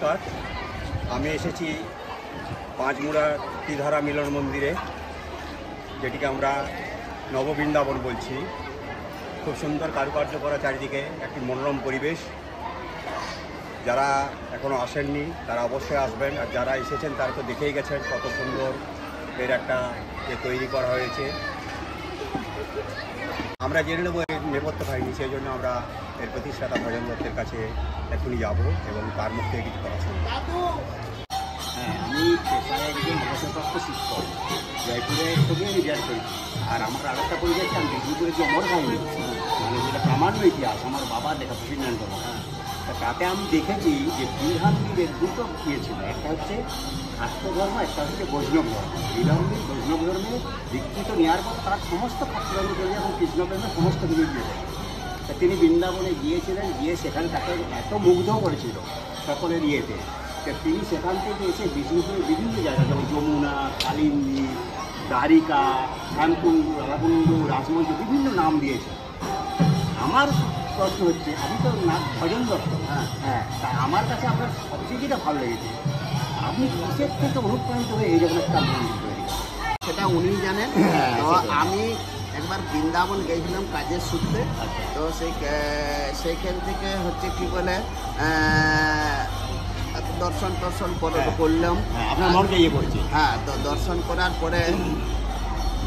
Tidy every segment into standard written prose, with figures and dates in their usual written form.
নমস্কার। আমি এসেছি পাঁচমুড়া ত্রিধারা মিলন মন্দিরে, যেটিকে আমরা নববৃন্দাবন বলছি। খুব সুন্দর কারুকার্য করা, চারিদিকে একটি মনোরম পরিবেশ। যারা এখনও আসেননি তারা অবশ্যই আসবেন, আর যারা এসেছেন তারা তো দেখেই গেছেন কত সুন্দর এর একটা তৈরি করা হয়েছে। আমরা জেনে নেব এর নেপথ্য কাহিনী, সেই জন্য আমরা এর প্রতিষ্ঠাতা ভজন দত্তের কাছে এখনই যাব এবং তার মুখ থেকে কিছু কথা শুনব। হ্যাঁ, আমি পেশায় একজন অবসরপ্রাপ্ত শিক্ষক, জয়পুরে থেকে রিটায়ার করেছি। আর আমার আরেকটা পরিবেশ আমি বিষ্ণুপুরের যে অমর কাহিনী, মানে যেটা প্রামাণ্য ইতিহাস, আমার বাবা দেখা প্রেসিডেন্ট। তাতে আমি দেখেছি যে বিধানবীরের দুটো ইয়ে ছিল, একটা হচ্ছে শাক্ত ধর্ম, একটা হচ্ছে বৈষ্ণব ধর্ম। বিধানবীর বৈষ্ণব ধর্মে দীক্ষিত নেওয়ার পর তার সমস্ত শাস্ত্রধর্ম চলে এবং কৃষ্ণপ্রেমে সমস্ত কিছু দিয়ে দেয়। তা তিনি বৃন্দাবনে গিয়েছিলেন, গিয়ে সেখানে তাকে এত মুগ্ধ করেছিল সকলের ইয়েতে। তিনি সেখান থেকে এসে বিষ্ণুপুরের বিভিন্ন জায়গা, যেমন যমুনা, কালিন্দী, দ্বারিকা, শ্যামকুণ্ড, রাধাকুণ্ড, রাজমঞ্চ, বিভিন্ন নাম দিয়েছে। আমার প্রশ্ন হচ্ছে, আমি তো না ভজন দত্ত, হ্যাঁ, তা আমার কাছে আপনার সবচেয়ে যেটা ভালো লেগেছে, আপনি কিসের থেকে অনুপ্রাণিত হয়ে এই রকম একটা মন্দির তৈরি করেন? সেটা উনি জানেন। তো আমি একবার বৃন্দাবন গেছিলাম কাজের সূত্রে। তো সেইখান থেকে হচ্ছে কি বলে দর্শন করলাম। আপনার মনকে ইয়ে করছে। হ্যাঁ, তো দর্শন করার পরে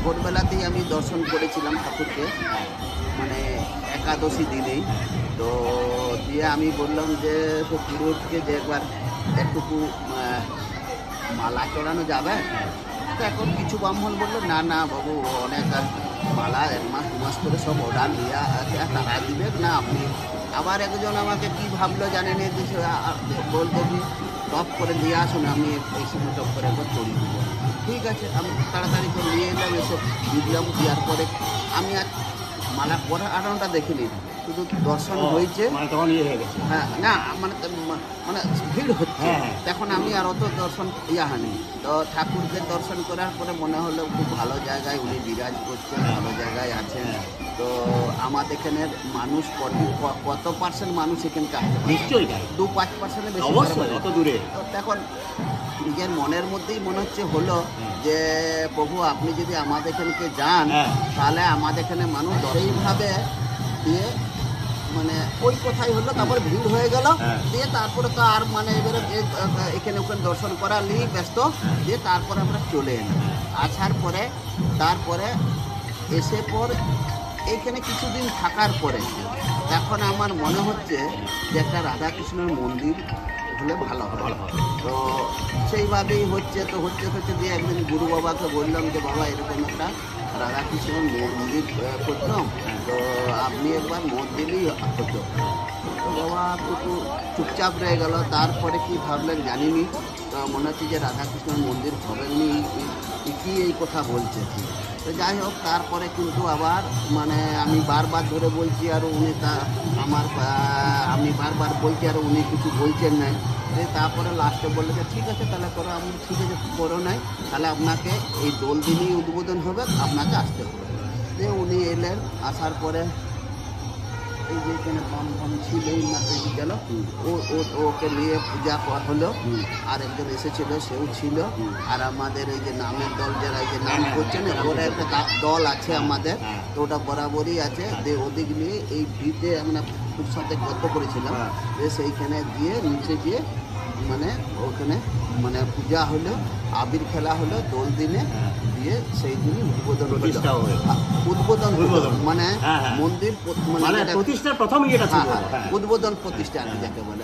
ভোরবেলাতেই আমি দর্শন করেছিলাম ঠাকুরকে, মানে একাদশী দিনেই। তো দিয়ে আমি বললাম যে পুরোহিতকে যে একবার একটুকু মালা চড়ানো যাবে। তো এখন কিছু ব্রাহ্মণ বললো, না না বাবু, অনেক মালা 1 মাস 2 মাস করে সব অর্ডার দেওয়া আছে, তারা দিবে না আপনি। আবার একজন আমাকে কি ভাবলো জানেন, বলতো কি টপ করে দিয়ে আসুন, আমি এই সময় টপ করে একবার চড়িয়ে দেবো। ঠিক আছে, আমি তাড়াতাড়ি করে নিয়ে এলাম, এসে দিলাম। দেওয়ার পরে আমি আর মালা পরে আড়ানোটা দেখিনি, শুধু দর্শন হয়েছে। মানে তখন ইয়ে হয়ে গেছে। হ্যাঁ, না মানে মানে ভিড় হচ্ছে। তখন আমি আর অত দর্শন হয়নি। তো ঠাকুরকে দর্শন করার পরে মনে হলো খুব ভালো জায়গায় উনি বিরাজ করছেন, ভালো জায়গায় আছেন। তো আমাদের এখানের মানুষ কত পার্সেন্ট মানুষ এখানকার? নিশ্চয়ই 2-5% বেশি। অবশ্যই, অত দূরে। তো তখন নিজের মনের মধ্যেই মনে হচ্ছে হলো যে প্রভু, আপনি যদি আমাদের এখানকে যান, তাহলে আমাদের এখানে মানুষ এইভাবে দিয়ে মানে ওই কথাই হলো। তারপরে ভিড় হয়ে গেল, দিয়ে তারপরে তো আর মানে এবারে এখানে ওখানে দর্শন করা নিয়ে ব্যস্ত। দিয়ে তারপরে আমরা চলে এলাম। আসার পরে তারপরে এসে পর এইখানে কিছুদিন থাকার পরে এখন আমার মনে হচ্ছে যে একটা রাধাকৃষ্ণের মন্দির হলে ভালো হবে। তো সেইভাবেই হচ্ছে দিয়ে একদিন গুরু বাবাকে বললাম যে বাবা, এরকম একটা রাধাকৃষ্ণের মন্দির করতাম, তো আপনি একবার মত দিলেই হতো। তো বাবা একটু চুপচাপ রয়ে গেল। তারপরে কি ভাবলেন জানিনি, তো মনে হচ্ছে যে রাধাকৃষ্ণের মন্দির হবেনি, কি এই কথা বলছে। তো যাই হোক, তারপরে কিন্তু আবার মানে আমি বারবার ধরে বলছি, আর উনি আমি বারবার বলছি, আর উনি কিছু বলছেন নাই। তারপরে লাস্টে বললে যে ঠিক আছে তাহলে করো। আমি ঠিক আছে করো নাই, তাহলে আপনাকে এই দোল দিনই উদ্বোধন হবে, আপনাকে আসতে হবে। যে উনি এলেন, আসার পরে এই যে এখানে বাম ছিল গেল, ওকে নিয়ে পূজা হলো। আর একজন এসেছিল, সেও ছিল। আর আমাদের এই যে নামের দল, যারা এই যে নাম করছেন, ওরা একটা দল আছে আমাদের, তো ওটা বরাবরই আছে। ওদিক নিয়ে এই ভিড়ে আমরা খুব সাথে গত করেছিলাম যে সেইখানে গিয়ে নিচে গিয়ে মানে ওখানে মানে পূজা হলো, আবির খেলা হলো দোল দিনে, দিয়ে সেই দিনই উদ্বোধন মানে মন্দির প্রতিষ্ঠার প্রথম ইয়েটা ছিল উদ্বোধন প্রতিষ্ঠা যাকে বলে।